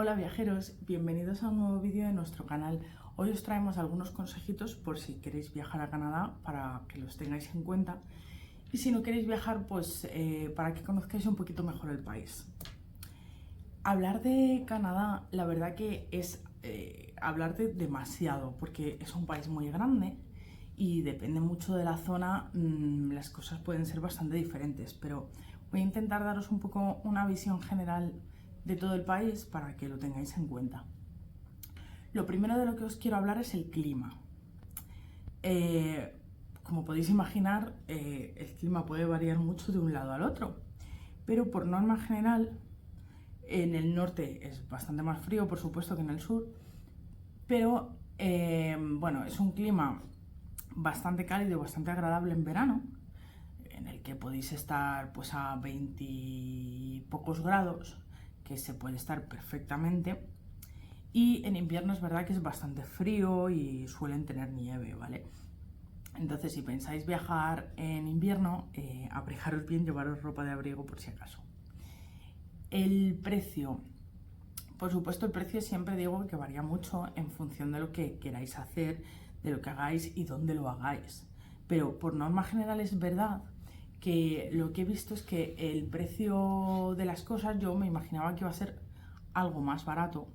Hola viajeros, bienvenidos a un nuevo vídeo de nuestro canal. Hoy os traemos algunos consejitos por si queréis viajar a Canadá para que los tengáis en cuenta y si no queréis viajar pues para que conozcáis un poquito mejor el país. Hablar de Canadá la verdad que es hablar de demasiado porque es un país muy grande y depende mucho de la zona, las cosas pueden ser bastante diferentes, pero voy a intentar daros un poco una visión general de todo el país para que lo tengáis en cuenta. Lo primero de lo que os quiero hablar es el clima. Como podéis imaginar, el clima puede variar mucho de un lado al otro, pero por norma general, en el norte es bastante más frío, por supuesto, que en el sur, pero bueno, es un clima bastante cálido, bastante agradable en verano, en el que podéis estar pues a 20 y pocos grados, que se puede estar perfectamente. Y en invierno es verdad que es bastante frío y suelen tener nieve, ¿vale? Entonces, si pensáis viajar en invierno, abrigaros bien, llevaros ropa de abrigo por si acaso. El precio. Por supuesto, el precio siempre digo que varía mucho en función de lo que queráis hacer, de lo que hagáis y dónde lo hagáis. Pero por norma general es verdad que lo que he visto es que el precio de las cosas yo me imaginaba que iba a ser algo más barato,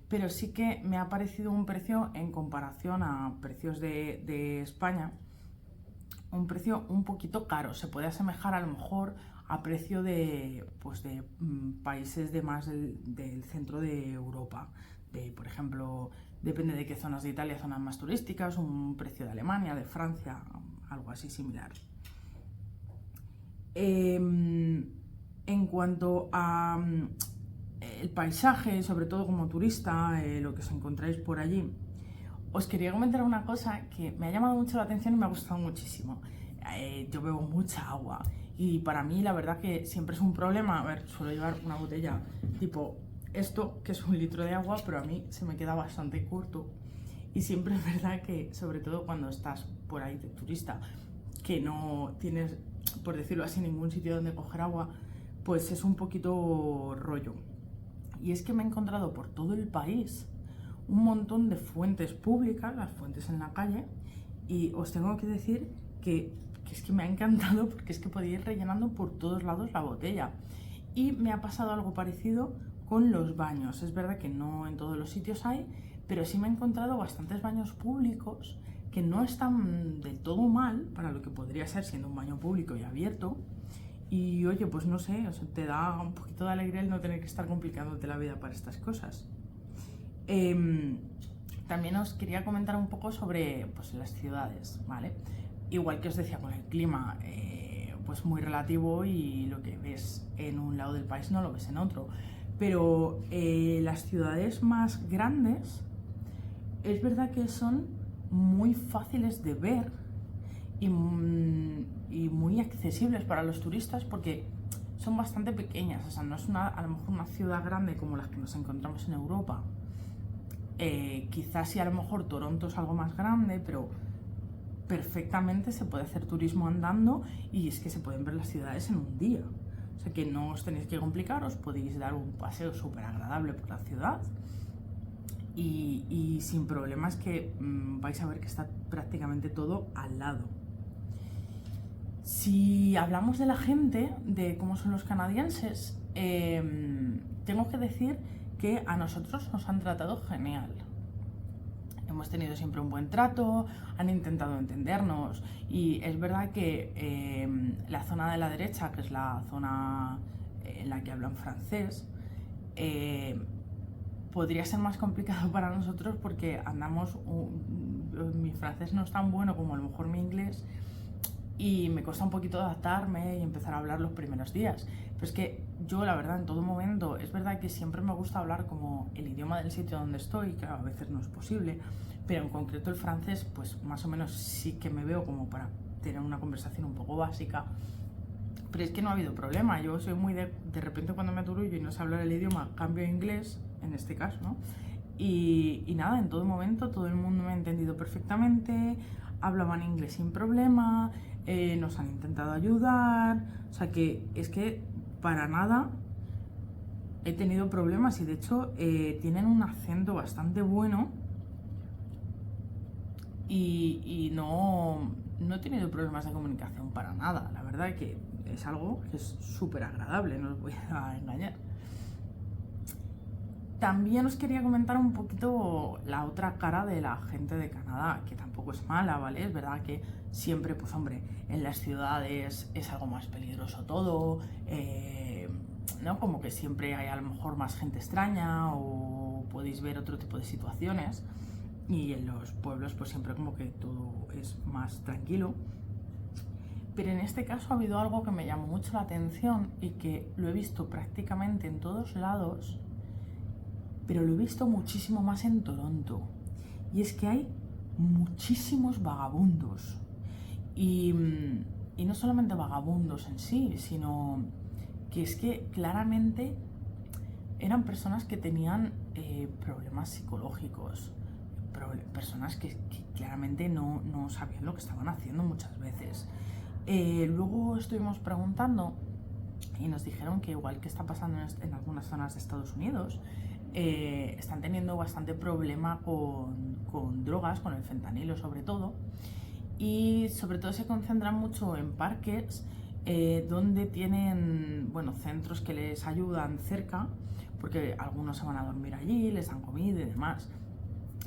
pero sí que me ha parecido un precio en comparación a precios de España, un precio un poquito caro. Se puede asemejar a lo mejor a precio de, pues de países de más del centro de Europa, por ejemplo, depende de qué zonas de Italia, zonas más turísticas, un precio de Alemania, de Francia, algo así similar. En cuanto a el paisaje, sobre todo como turista, lo que os encontráis por allí, os quería comentar una cosa que me ha llamado mucho la atención y me ha gustado muchísimo. Yo bebo mucha agua y para mí la verdad que siempre es un problema. A ver, suelo llevar una botella tipo esto, que es 1 litro de agua, pero a mí se me queda bastante corto. Y siempre es verdad que, sobre todo cuando estás por ahí de turista, que no tienes, por decirlo así, ningún sitio donde coger agua, pues es un poquito rollo. Y es que me he encontrado por todo el país un montón de fuentes públicas, las fuentes en la calle, y os tengo que decir que es que me ha encantado porque es que podía ir rellenando por todos lados la botella. Y me ha pasado algo parecido con los baños. Es verdad que no en todos los sitios hay, pero sí me he encontrado bastantes baños públicos que no están del todo mal para lo que podría ser siendo un baño público y abierto. Y oye, pues no sé, o sea, te da un poquito de alegría el no tener que estar complicándote la vida para estas cosas. También os quería comentar un poco sobre pues, las ciudades, ¿vale? Igual que os decía con el clima, pues muy relativo y lo que ves en un lado del país no lo ves en otro. Pero las ciudades más grandes es verdad que son muy fáciles de ver y muy accesibles para los turistas porque son bastante pequeñas. O sea, no es a lo mejor una ciudad grande como las que nos encontramos en Europa. Quizás sí, a lo mejor Toronto es algo más grande, pero perfectamente se puede hacer turismo andando y es que se pueden ver las ciudades en un día. O sea que no os tenéis que complicar, os podéis dar un paseo súper agradable por la ciudad y sin problemas que vais a ver que está prácticamente todo al lado. Si hablamos de la gente, de cómo son los canadienses, tengo que decir que a nosotros nos han tratado genial. Hemos tenido siempre un buen trato, han intentado entendernos y es verdad que la zona de la derecha, que es la zona en la que hablan francés, podría ser más complicado para nosotros porque andamos, mi francés no es tan bueno como a lo mejor mi inglés y me cuesta un poquito adaptarme y empezar a hablar los primeros días. Pero es que yo, la verdad, en todo momento, es verdad que siempre me gusta hablar como el idioma del sitio donde estoy, que a veces no es posible, pero en concreto el francés, pues más o menos sí que me veo como para tener una conversación un poco básica. Pero es que no ha habido problema. Yo soy muy de repente cuando me aturullo y no sé hablar el idioma, cambio a inglés, en este caso, ¿no? Y nada, en todo momento todo el mundo me ha entendido perfectamente, hablaban inglés sin problema, nos han intentado ayudar, o sea que es que para nada he tenido problemas y de hecho tienen un acento bastante bueno y no he tenido problemas de comunicación para nada. La verdad que es algo que es súper agradable, no os voy a engañar. También os quería comentar un poquito la otra cara de la gente de Canadá, que tampoco es mala, ¿vale? Es verdad que siempre, pues hombre, en las ciudades es algo más peligroso todo, ¿no? Como que siempre hay a lo mejor más gente extraña o podéis ver otro tipo de situaciones, y en los pueblos pues siempre como que todo es más tranquilo. Pero en este caso ha habido algo que me llamó mucho la atención y que lo he visto prácticamente en todos lados, pero lo he visto muchísimo más en Toronto. Y es que hay muchísimos vagabundos. Y no solamente vagabundos en sí, sino que es que claramente eran personas que tenían problemas psicológicos, personas que claramente no sabían lo que estaban haciendo muchas veces. Luego estuvimos preguntando y nos dijeron que igual que está pasando en algunas zonas de Estados Unidos, están teniendo bastante problema con drogas, con el fentanilo sobre todo, y sobre todo se concentran mucho en parques donde tienen, bueno, centros que les ayudan cerca, porque algunos se van a dormir allí, les dan comida y demás.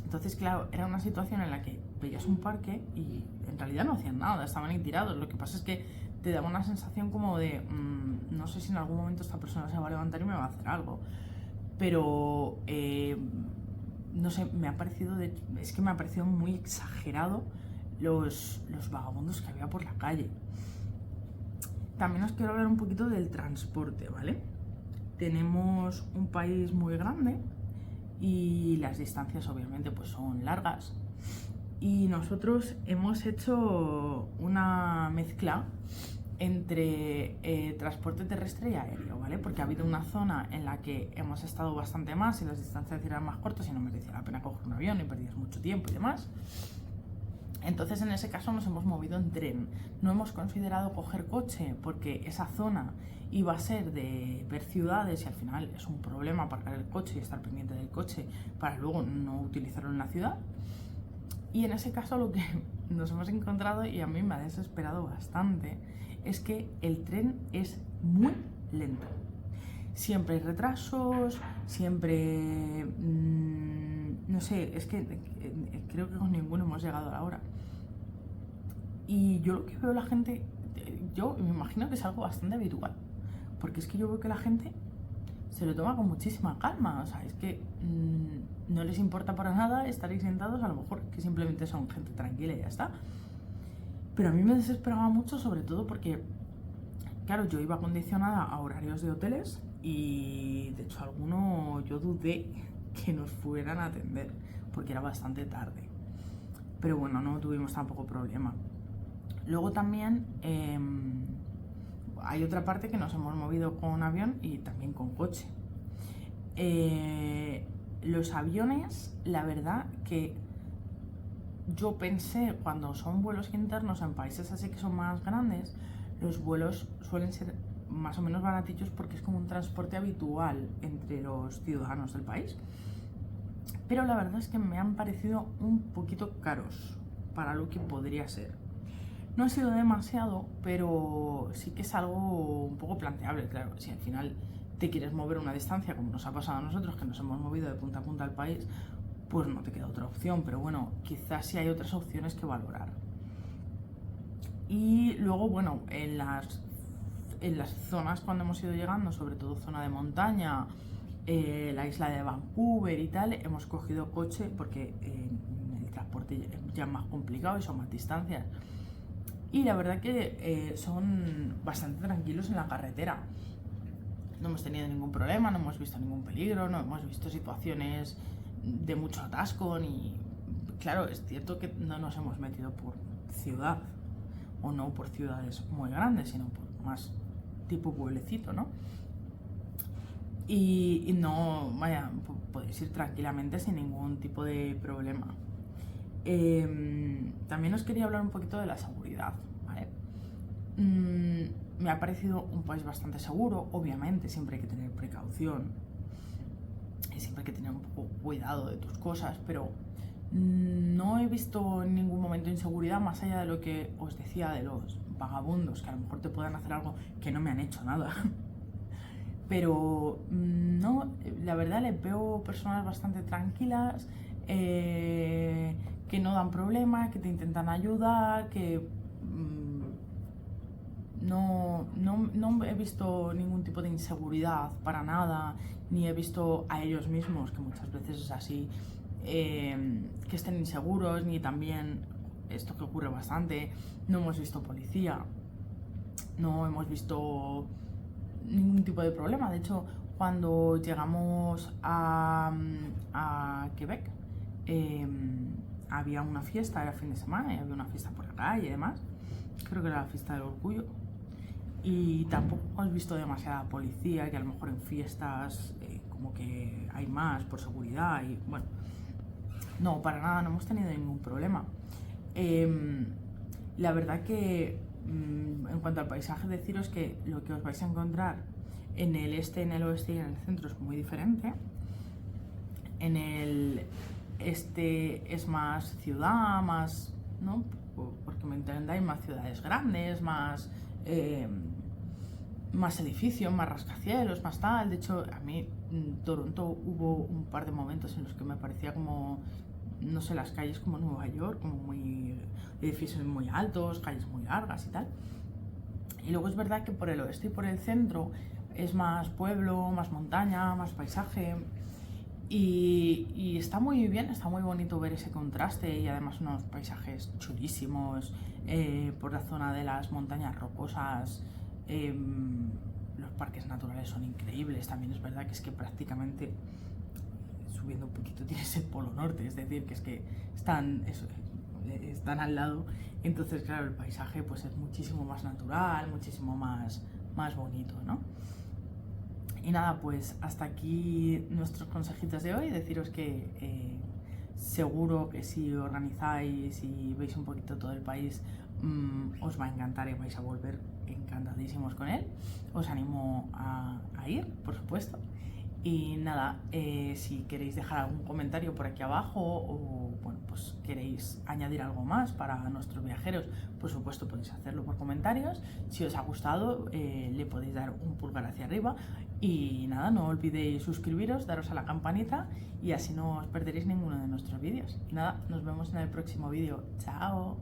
Entonces, claro, era una situación en la que veías un parque y en realidad no hacían nada, estaban ahí tirados. Lo que pasa es que te daba una sensación como de, no sé si en algún momento esta persona se va a levantar y me va a hacer algo. Pero, no sé, me ha parecido muy exagerado los vagabundos que había por la calle. También os quiero hablar un poquito del transporte, ¿vale? Tenemos un país muy grande y las distancias obviamente pues son largas, y nosotros hemos hecho una mezcla entre transporte terrestre y aéreo, ¿vale? Porque ha habido una zona en la que hemos estado bastante más y las distancias eran más cortas y no merecía la pena coger un avión y perdías mucho tiempo y demás. Entonces en ese caso nos hemos movido en tren. No hemos considerado coger coche porque esa zona iba a ser de ver ciudades y al final es un problema aparcar el coche y estar pendiente del coche para luego no utilizarlo en la ciudad. Y en ese caso lo que nos hemos encontrado, y a mí me ha desesperado bastante, es que el tren es muy lento. Siempre hay retrasos, siempre... no sé, es que creo que con ninguno hemos llegado a la hora. Y yo lo que veo la gente, yo me imagino que es algo bastante habitual, porque es que yo veo que la gente se lo toma con muchísima calma, o sea, es que no les importa para nada estar ahí sentados, a lo mejor que simplemente son gente tranquila y ya está. Pero a mí me desesperaba mucho, sobre todo porque, claro, yo iba condicionada a horarios de hoteles y de hecho alguno yo dudé que nos fueran a atender porque era bastante tarde. Pero bueno, no tuvimos tampoco problema. Luego también hay otra parte que nos hemos movido con avión y también con coche. Los aviones, la verdad que yo pensé, cuando son vuelos internos en países así que son más grandes, los vuelos suelen ser más o menos baratillos porque es como un transporte habitual entre los ciudadanos del país. Pero la verdad es que me han parecido un poquito caros para lo que podría ser. No ha sido demasiado, pero sí que es algo un poco planteable, claro. Si al final te quieres mover una distancia, como nos ha pasado a nosotros, que nos hemos movido de punta a punta al país, pues no te queda otra opción. Pero bueno, quizás sí hay otras opciones que valorar. Y luego, bueno, en las zonas cuando hemos ido llegando, sobre todo zona de montaña, la isla de Vancouver y tal, hemos cogido coche porque el transporte ya es más complicado y son más distancias. Y la verdad que son bastante tranquilos en la carretera. No hemos tenido ningún problema, no hemos visto ningún peligro, no hemos visto situaciones de mucho atasco, ni... Claro, es cierto que no nos hemos metido por ciudad, o no por ciudades muy grandes, sino por más tipo pueblecito, ¿no? Y no, vaya, podéis ir tranquilamente sin ningún tipo de problema. También os quería hablar un poquito de la seguridad, ¿vale? me ha parecido un país bastante seguro. Obviamente siempre hay que tener precaución y siempre hay que tener un poco cuidado de tus cosas, pero no he visto en ningún momento inseguridad más allá de lo que os decía de los vagabundos, que a lo mejor te puedan hacer algo que no me han hecho nada. Pero no, la verdad les veo personas bastante tranquilas, que no dan problema, que te intentan ayudar, que no he visto ningún tipo de inseguridad para nada, ni he visto a ellos mismos, que muchas veces es así, que estén inseguros, ni también, esto que ocurre bastante, no hemos visto policía, no hemos visto ningún tipo de problema. De hecho, cuando llegamos a Quebec, había una fiesta, era fin de semana, y había una fiesta por la calle y demás. Creo que era la fiesta del orgullo. Y tampoco hemos visto demasiada policía, que a lo mejor en fiestas como que hay más por seguridad y bueno, no, para nada, no hemos tenido ningún problema. La verdad que en cuanto al paisaje, deciros que lo que os vais a encontrar en el este, en el oeste y en el centro es muy diferente. En el este es más ciudad, más, ¿no? Porque me entendáis, más ciudades grandes, más edificios, más rascacielos, más tal. De hecho, a mí en Toronto hubo un par de momentos en los que me parecía como, no sé, las calles como Nueva York, como muy edificios muy altos, calles muy largas y tal. Y luego es verdad que por el oeste y por el centro es más pueblo, más montaña, más paisaje. Y está muy bien, está muy bonito ver ese contraste y además unos paisajes chulísimos por la zona de las montañas rocosas. Los parques naturales son increíbles. También es verdad que es que prácticamente subiendo un poquito tienes el Polo Norte, es decir, que es que están al lado. Entonces, claro, el paisaje pues es muchísimo más natural, muchísimo más bonito, ¿no? Y nada, pues hasta aquí nuestros consejitos de hoy. Deciros que seguro que si organizáis y veis un poquito todo el país, os va a encantar y vais a volver encantadísimos con él. Os animo a ir, por supuesto. Y nada, si queréis dejar algún comentario por aquí abajo o bueno, pues queréis añadir algo más para nuestros viajeros, por supuesto podéis hacerlo por comentarios. Si os ha gustado, le podéis dar un pulgar hacia arriba. Y nada, no olvidéis suscribiros, daros a la campanita y así no os perderéis ninguno de nuestros vídeos. Y nada, nos vemos en el próximo vídeo. ¡Chao!